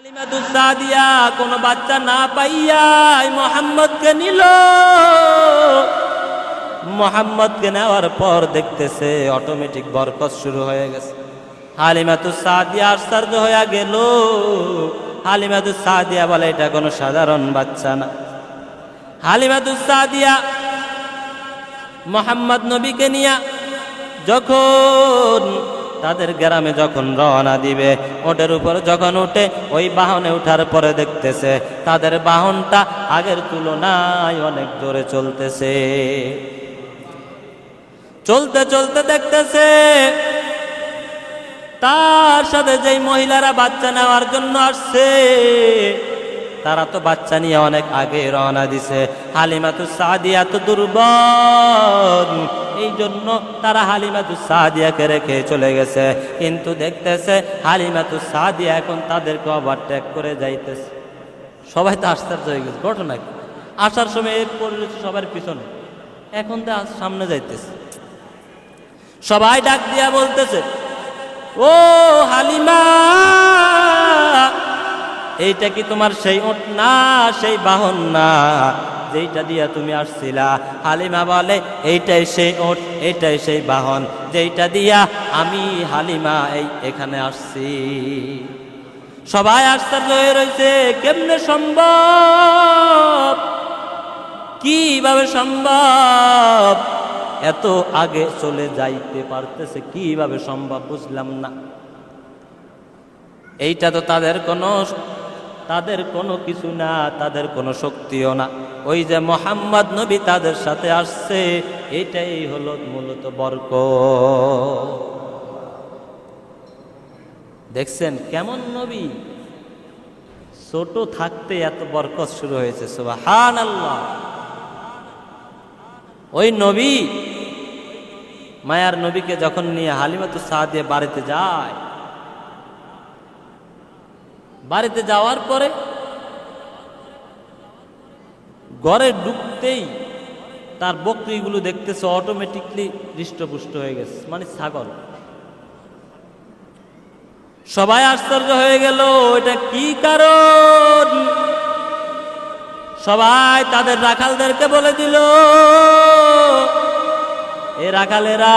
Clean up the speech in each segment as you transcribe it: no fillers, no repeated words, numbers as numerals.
হালিমাতুস সাদিয়া কোনো বাচ্চা না পাইয়া মুহাম্মদকে নিল। মুহাম্মদকে নেওয়ার পর দেখতেছে অটোমেটিক বরকত শুরু হয়ে গেছে। হালিমাতুস সাদিয়া আশ্চর্য হয়ে গেল। হালিমাতুস সাদিয়া বলে এটা কোনো সাধারণ বাচ্চা না। হালিমাতুস সাদিয়া মুহাম্মদ নবীকে নিয়ে যখন তাদের গ্রামে যখন রওনা দিবে, ওটের উপর যখন উঠে ওই বাহনে উঠার পরে দেখতেছে তাদের বাহনটা আগের তুলনায় অনেক জোরে চলতেছে। চলতে চলতে দেখতেছে তার সাথে যেই মহিলারা বাচ্চা নেওয়ার জন্য আসছে তারা তো বাচ্চা নিয়ে অনেক আগে রওনা দিছে। হালিমাতুস সাদিয়া তো দুর্বল, এই জন্য তারা হালিমাতুস সাদিয়াকে রেখে চলে গেছে। কিন্তু দেখতেছে হালিমাতুস সাদিয়া এখন তাদেরকে ওভারটেক করে যাইতেছে। সবাই তো আশ্চর্য হয়ে গেছে, ঘটনা কি? আসার সময় পড়েছে সবার পিছনে, এখন তো সামনে যাইতেছে। সবাই ডাক দিয়া বলতেছে, ও হালিমা, এইটা কি তোমার সেই ওট না, সেই বাহন না যেইটা দিয়া তুমি আসছিলা? হালিমা বলে এইটাই সেই ওট, এইটাই সেই বাহন যেইটা দিয়া আমি হালিমা এখানে আসছি। সবাই আশ্চর্য হয়ে রয়েছে, কেমনে সম্ভব, কিভাবে সম্ভব, এত আগে চলে যাইতে পারতেছে কিভাবে সম্ভব বুঝলাম না। এইটা তো তাদের কোনো কিছু না, তাদের কোনো শক্তিও না। ওই যে মুহাম্মদ নবী তাদের সাথে আসছে, এটাই হলো মূলত বরকত। দেখছেন কেমন নবী, ছোট থাকতে এত বরকত শুরু হয়েছে। সুবহানাল্লাহ। ওই নবী, মায়ার নবীকে যখন নিয়ে হালিমাতুস সাদিয়া বাড়িতে যায়, বাড়িতে যাওয়ার পরে ঘরে ঢুকতেই তার বকরিগুলো দেখতেছে অটোমেটিকলি হৃষ্টপুষ্ট হয়ে গেছে, মানে ছাগল। সবাই আশ্চর্য হয়ে গেল, এটা কি কারণ? সবাই তাদের রাখালদেরকে বলে দিল, এ রাখালেরা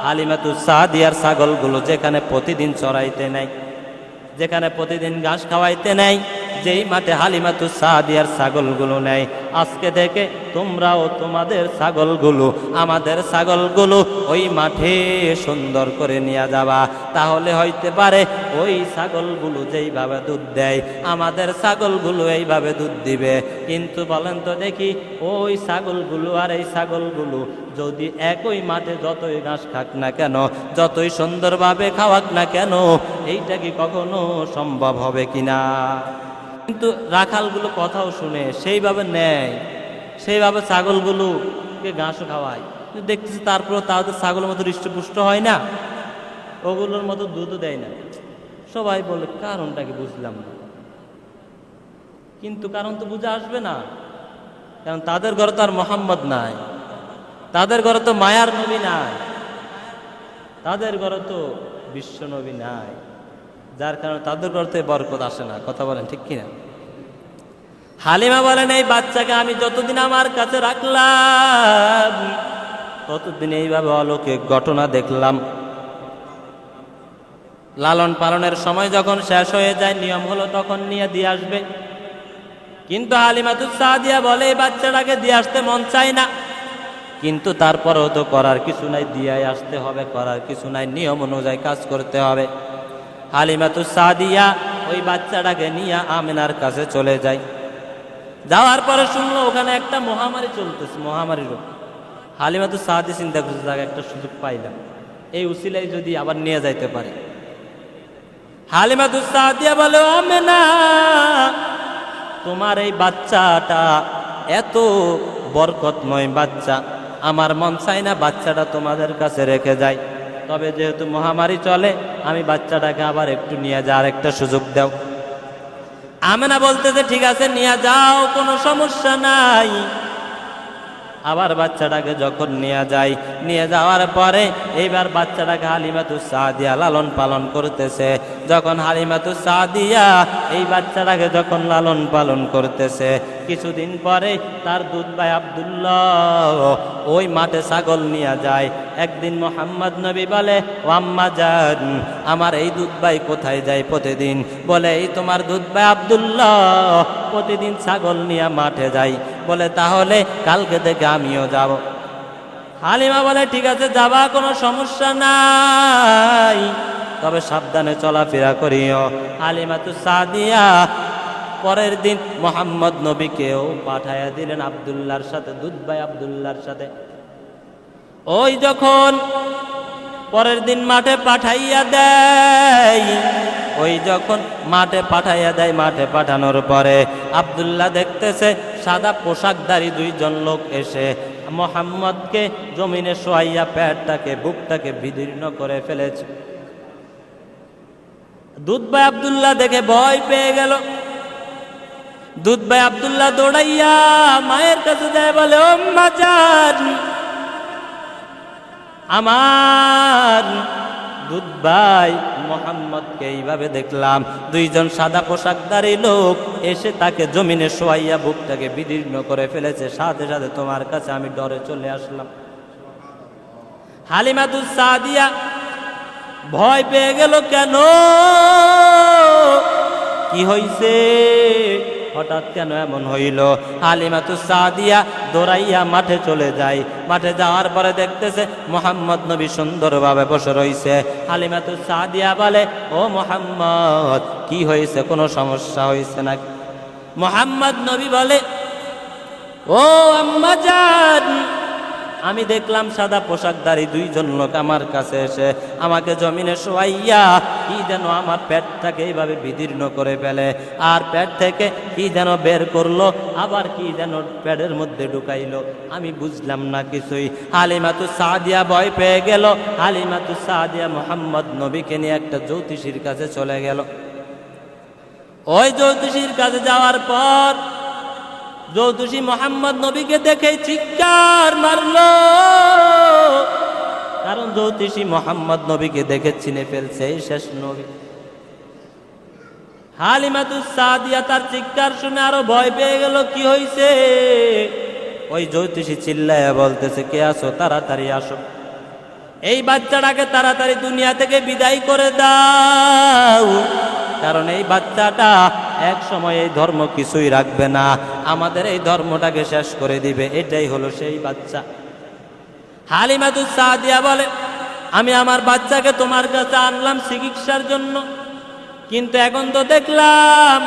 হালিমাতুস সাদিয়ার ছাগলগুলো যেখানে প্রতিদিন চড়াইতে নেয়, যেখানে প্রতিদিন ঘাস খাওয়াইতে নেয়, যেই মাঠে হালিমাতুস সাদিয়ার ছাগলগুলো নেয়, আজকে থেকে তোমরাও তোমাদের ছাগলগুলো, আমাদের ছাগলগুলো ওই মাঠে সুন্দর করে নিয়ে যাবা। তাহলে হইতে পারে ওই ছাগলগুলো যেইভাবে দুধ দেয় আমাদের ছাগলগুলো এইভাবে দুধ দিবে। কিন্তু বলেন তো দেখি, ওই ছাগলগুলো আর এই ছাগলগুলো যদি একই মাঠে যতই ঘাস খাক না কেন, যতই সুন্দরভাবে খাওয়াক না কেন, এইটা কি কখনো সম্ভব হবে কিনা? কিন্তু রাখালগুলো কথাও শুনে সেইভাবে নেয়, সেইভাবে ছাগলগুলোকে ঘাসও খাওয়ায়। কিন্তু দেখতেছি তারপরেও তাদের ছাগলের মতো হৃষ্টপুষ্ট হয় না, ওগুলোর মতো দুধও দেয় না। সবাই বলে কারণটা কি বুঝলাম না। কিন্তু কারণ তো বুঝে আসবে না, কারণ তাদের ঘরে তো আর মোহাম্মদ নাই, তাদের ঘরে তো মায়ার নবী নাই, তাদের ঘরে তো বিশ্ব নবী নাই, যার কারণে তাদের ঘরে তো বরকত আসে না। কথা বলেন ঠিক কিনা? হালিমা বলেন, এই বাচ্চাকে আমি যতদিন আমার কাছে রাখলাম ততদিন এইভাবে অলৌকিক ঘটনা দেখলাম। লালন পালনের সময় যখন শেষ হয়ে যায়, নিয়ম হলো তখন নিয়ে দিয়ে আসবে। কিন্তু হালিমাতুস সাদিয়া বলে এই বাচ্চাটাকে দিয়ে আসতে মন চায় না, কিন্তু তারপরেও তো করার কিছু নাই, দিয়ে আসতে হবে, করার কিছু নাই, নিয়ম অনুযায়ী কাজ করতে হবে। হালিমাতুস সাদিয়া ওই বাচ্চাটাকে নিয়ে আমিনার কাছে চলে যায়। যাওয়ার পরে শুনলো ওখানে একটা মহামারী চলতেছে, মহামারী রোগ। হালিমাতুস সাদিয়া চিন্তা করছে, জায়গা একটা সুযোগ পাইলাম, এই উসিলাই যদি আবার নিয়ে যাইতে পারে। হালিমাতুস সাদিয়া বলে, আমিনা, তোমার এই বাচ্চাটা এত বরকতময় বাচ্চা, আমার মন চাই না বাচ্চাটা তোমাদের কাছে রেখে যায়। তবে যেহেতু মহামারী চলে, আমি বাচ্চাটাকে আবার একটু নিয়ে যাওয়ার একটা সুযোগ দাও। আমেনা বলতেছে ঠিক আছে নিয়ে যাও, কোনো সমস্যা নাই। আবার বাচ্চাটাকে যখন নিয়ে যাওয়ার পরে এইবার বাচ্চাটাকে হালিমাতুস সাদিয়া লালন পালন করতেছে। যখন হালিমাতুস সাদিয়া এই বাচ্চাটাকে যখন লালন পালন করতেছে, কিছুদিন পরে তার দুধ ভাই আব্দুল্লাহ ওই মাঠে ছাগল নিয়ে যায়। একদিন মোহাম্মদ নবী বলে, ও আম্মা জান, আমার এই দুধ ভাই কোথায় যায় প্রতিদিন? বলে, এই তোমার দুধ ভাই আব্দুল্লাহ প্রতিদিন ছাগল নিয়ে মাঠে যাই। বলে, তাহলে কালকে থেকে আমিও যাব। হালিমা বলে, ঠিক আছে যাবা, কোনো সমস্যা নাই, তবে সাবধানে চলাফেরা করিও। হালিমাতু সাদিয়া পরের দিন মোহাম্মদ নবীকেও পাঠাইয়া দিলেন আব্দুল্লাহর সাথে, দুধ ভাই আব্দুল্লাহর সাথে। ওই যখন পরের দিন মাঠে পাঠাইয়া দেয়, ওই যখন মাঠে পাঠাইয়া দেয়, মাঠে পাঠানোর পরে আব্দুল্লাহ দেখতেছে সাদা পোশাকধারী দুইজন লোক এসে মোহাম্মদকে জমিনে শোয়াইয়া পেটটাকে বুকটাকে বিদীর্ণ করে ফেলেছে। দুধ ভাই আব্দুল্লাহ দেখে ভয় পেয়ে গেল। দুধ ভাই আব্দুল্লাহ দৌড়াইয়া মায়ের কাছে যায়, বলে, ও মা জান, আমার দুধ ভাই মোহাম্মদকে এইভাবে দেখলাম, দুইজন সাদা পোশাকধারী লোক এসে তাকে জমিনে শোয়াইয়া বুকটাকে বিদীর্ণ করে ফেলেছে, সাথে সাথে তোমার কাছে আমি ডরে চলে আসলাম। হালিমাতু সাদিয়া ভয় পেয়ে গেল, কেন, কি হইছে, হঠাৎ কেন এমন হইল? হালিমাতু সাদিয়া দৌড়াইয়া মাঠে চলে যায়। মাঠে যাওয়ার পরে দেখতেছে মোহাম্মদ নবী সুন্দরভাবে বসে রইছে। হালিমাতু সাদিয়া বলে, ও মোহাম্মদ, কি হয়েছে, কোনো সমস্যা হয়েছে নাকি? মোহাম্মদ নবী বলে, ও আম্মা জান, আমি দেখলাম সাদা পোশাকধারী দুইজন লোক আমার কাছে এসে আমাকে জমিনে শোয়াইয়া কি যেন আমার পেটটাকে এইভাবে বিদীর্ণ করে ফেলে, আর পেট থেকে কি যেন বের করলো, আবার কি যেন পেটের মধ্যে ঢুকাইলো, আমি বুঝলাম না কিছুই। হালিমাতু সাদিয়া ভয় পেয়ে গেল। হালিমাতু সাদিয়া মোহাম্মদ নবীকে নিয়ে একটা জ্যোতিষীর কাছে চলে গেল। ওই জ্যোতিষীর কাছে যাওয়ার পর জ্যোতিষী মোহাম্মদ নবীকে দেখে চিৎকার মারলো, কারণ জ্যোতিষী মোহাম্মদ নবীকে দেখে চিনে ফেলছে এই শেষ নবী। হালিমাতু সাদিয়া তার চিৎকার শুনে আরো ভয় পেয়ে গেল, কি হয়েছে? ওই জ্যোতিষী চিল্লায়া বলতেছে, কে আসো, তাড়াতাড়ি আসো, এই বাচ্চাটাকে তাড়াতাড়ি দুনিয়া থেকে বিদায় করে দাও, কারণ এই বাচ্চাটা এক সময় এই ধর্ম কিছুই রাখবে না, আমাদের এই ধর্মটাকে শেষ করে দিবে, এটাই হলো সেই বাচ্চা। হালিমাতু সাদিয়া বলে, আমি আমার বাচ্চাকে তোমার কাছে আনলাম চিকিৎসার জন্য, কিন্তু এখন তো দেখলাম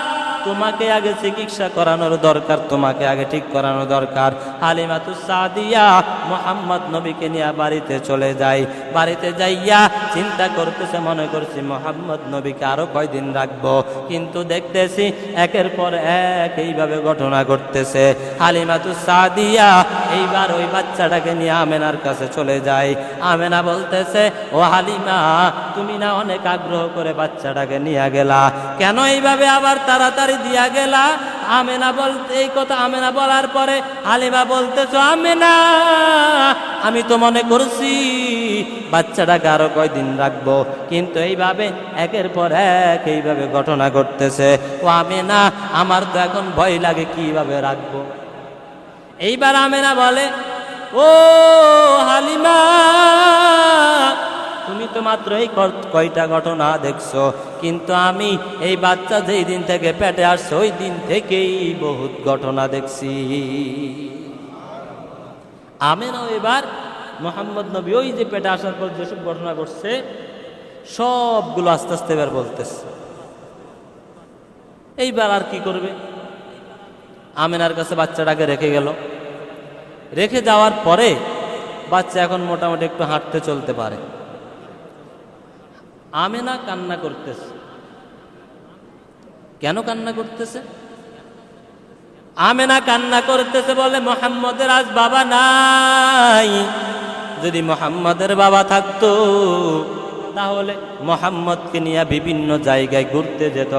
তোমাকে আগে চিকিৎসা করানোর দরকার, তোমাকে আগে ঠিক করানো দরকার। হালিমাতু সাদিয়া মোহাম্মদ নবীকে নিয়ে বাড়িতে চলে যায়। বাড়িতে যাইয়া চিন্তা করতেছে, মনে করছি মোহাম্মদ নবীকে আরো কয়দিন রাখবো, কিন্তু দেখতেছি একের পর এক এইভাবে ঘটনা ঘটতেছে। হালিমাতু সাদিয়া এইবার ওই বাচ্চাটাকে নিয়ে আমেনার কাছে চলে যায়। আমেনা বলতেছে, ও হালিমা, তুমি না অনেক আগ্রহ করে বাচ্চাটাকে নিয়ে গেলা, কেন এইভাবে আবার তাড়াতাড়ি দিয়া গেলা? আমেনা বলতে এই কথা, আমেনা বলার পরে হালিমা বলতেছ, আমেনা, আমি তো মনে করছি বাচ্চাটাকে আরো কয়দিন রাখবো, কিন্তু এইভাবে একের পর এক এইভাবে ঘটনা ঘটতেছে। ও আমেনা, আমার তো এখন ভয় লাগে, কিভাবে রাখবো? এইবার আমেনা বলে, ও হালিমা, তুমি তো মাত্র এই কয়টা ঘটনা দেখছো, কিন্তু আমি এই বাচ্চা যেই দিন থেকে পেটে আসছে ওই দিন থেকেই বহুত ঘটনা দেখছি। আমেনা এবার মোহাম্মদ নবী ওই যে পেটে আসার পর যেসব ঘটনা ঘটছে সবগুলো আস্তে আস্তে এবার বলতেছে। এইবার আর কি করবে? আমেনার কাছে বাচ্চাটাকে রেখে গেল। রেখে যাওয়ার পরে বাচ্চা এখন মোটামুটি একটু হাঁটতে চলতে পারে। আমেনা কান্না করতেছে। কেন কান্না করতেছে? আমেনা কান্না করতেছে, বলে, মোহাম্মদের আজ বাবা নাই, যদি মোহাম্মদের বাবা থাকতো তাহলে মোহাম্মদকে নিয়ে বিভিন্ন জায়গায় ঘুরতে যেত,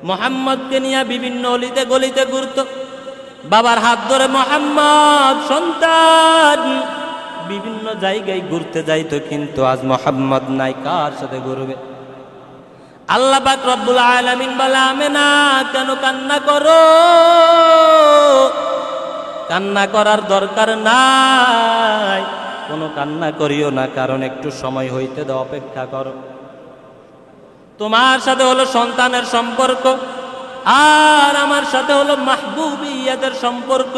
মোহাম্মদকে নিয়ে বিভিন্ন অলিতে গলিতে ঘুরত, বাবার হাত ধরে মোহাম্মদ সন্তান বিভিন্ন জায়গায় ঘুরতে যাইতো, কিন্তু আজ মোহাম্মদ নাই, কার সাথে ঘুরবে? আল্লাহ পাক রব্বুল আলামিন বলে, আমেনা কেন কান্না করো? কান্না করার দরকার নাই, কোনো কান্না করিও না, কারণ একটু সময় হইতে দাও, অপেক্ষা করো। তোমার সাথে হলো সন্তানের সম্পর্ক, আর আমার সাথে হলো মাহবুবিয়াতের সম্পর্ক।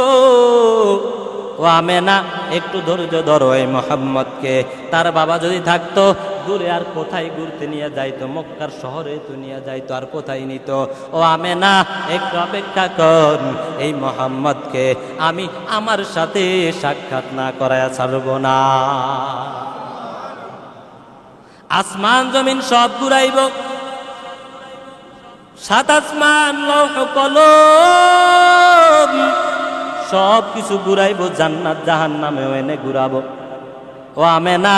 ও আমেনা, একটু ধৈর্য ধরো। এই মুহাম্মদকে তার বাবা যদি থাকতো, দূরে আর কোথায় ঘুরতে নিয়ে যাইতো? মক্কার শহরে তো নিয়ে যাইতো, আর কোথায় নিত? ও আমেনা, একটু অপেক্ষা কর। এই মুহাম্মদকে আমি আমার সাথে সাক্ষাৎ না করায়া ছাড়ব না। আসমান জমিন সব ঘুরাইব, সাত আসমান লৌহ কলম সব কিছু ঘুরাইব, জান্নাত জাহান্নামেও এনে ঘুরাবো। ও আমেনা,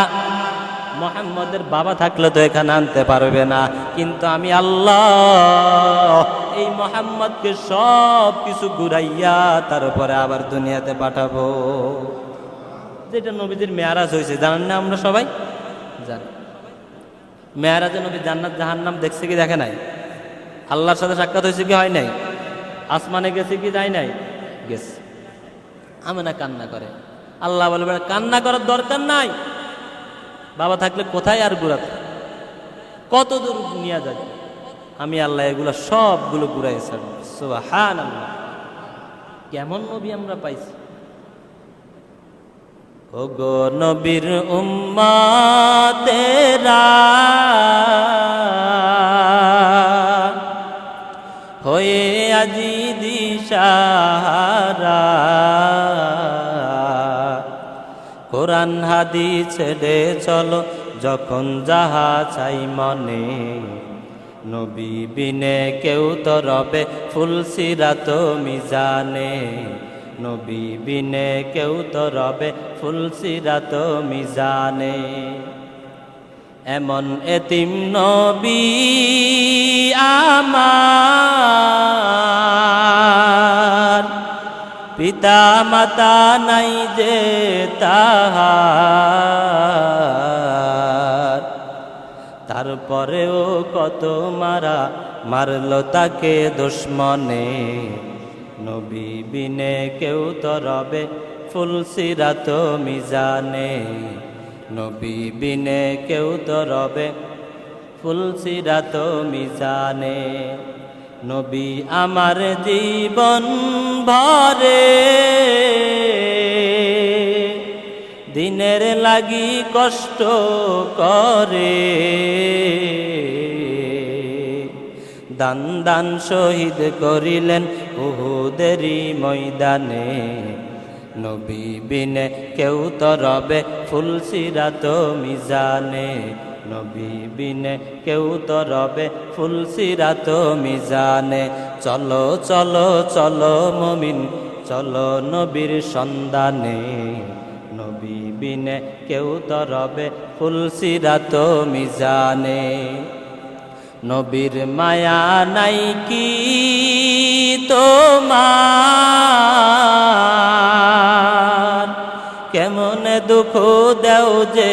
মুহাম্মদের বাবা থাকলে তো এখানে আনতে পারবে না, কিন্তু আমি আল্লাহ এই মুহাম্মদকে সব কিছু ঘুরাইয়া তারপরে আবার দুনিয়াতে পাঠাবো। যেটা নবীদের মেয়ারাজ হয়েছে, জানেন না? আমরা সবাই জানি। মেয়ারাজে নবী জান্নাত জাহান্নাম দেখছে কি দেখে নাই? আল্লাহর সাথে সাক্ষাৎ হয়েছে কি হয় নাই? আসমানে গেছে কি যায় নাই? গেছে। আমেনা কান্না করে। আল্লাহ বলবে, কান্না করার দরকার নাই, বাবা থাকলে কোথায় আর ঘুরাতে, কত দূর নিয়ে যায়? আমি আল্লাহ এগুলো সবগুলো ঘুরাই ছাড়ব। সুবহানাল্লাহ, কেমন নবী আমরা পাইছি! ও গো নবীর উম্মতেরা, হয়ে আজি দিশাহারা, কোরআন হাদিস ছেড়ে চলো যখন যাহা চাই মনে, নবী বিনে কেউ তো রবে ফুলসিরাত মিজানে, নবী বিনে কেউ তো রবে ফুলসিরাত মিজানে। এমন এতিম নবী আমার, পিতা মাতা নাই যে তাহার, তারপরেও কত মারা মারলো তাকে দুশমনে, নবী বিনে কেউ তো রবে ফুলসিরাত মিজানে, নবী বিনে কেউ তো রবে ফুলসিরাত মিজানে। নবী আমার জীবন ভরে দিনের লাগি কষ্ট করে, দান দান শহীদ করিলেন উহুদেরই ময়দানে, নবী বিনে কেউ তো রবে ফুলসিরাত মিজানে, নবী বিনে কেউ তো রবে ফুলসিরাত মিজানে। চলো চলো চলো মুমিন, চলো নবীর সন্ধানে, নবী বিনে কেউ তো রবে ফুলসিরাত মিজানে। নবীর মায়া নাই কি তোমার, কেমন দুঃখ দেও যে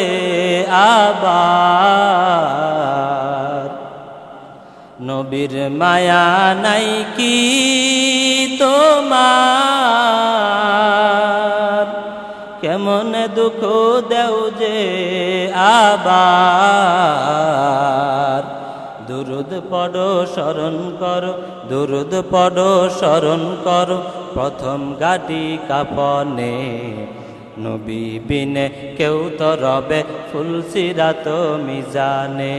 আবার, নবীর মায়া নাই কি তোমার, কেমন দুঃখ দেও যে আবার। দুরুদ পড়ো স্মরণ করো, দুরুদ পড়ো স্মরণ করো, প্রথম গাটি কাফনে, নবী বিনে কেউ তো রবে ফুলসিরাত মিজানে,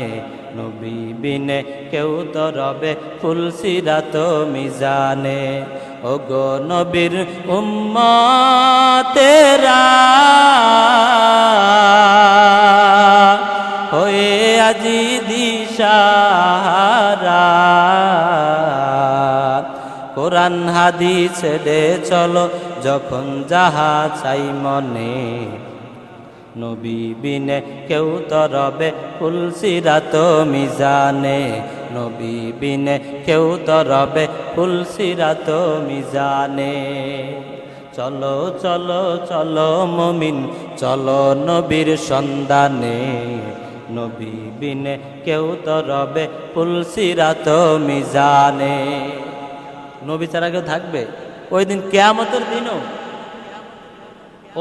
নবী বিনে কেউ তো রবে ফুলসিরাত মিজানে। ও গো নবীর উম্মতেরা, হয়ে আজি দিশাহারা, কোরআন হাদিস ছেড়ে চলো যখন যাহা চাই মনে, নবী বিনে কেউ তো রবে ফুলসিরাত মিজানে, নবী বিনে কেউ তো রবে ফুলসিরাত মিজানে। চলো চলো চলো মুমিন, চলো নবীর সন্ধানে, নবী বিনে কেউ তো রবে পুলসিরাত মিজানে। নবী ছাড়া কেউ থাকবে ওই দিন? কিয়ামতের দিনও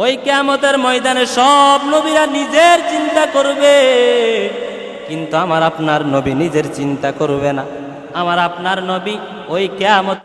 ওই কিয়ামতের ময়দানে সব নবীরা নিজের চিন্তা করবে, কিন্তু আমার আপনার নবী নিজের চিন্তা করবে না। আমার আপনার নবী ওই কিয়ামত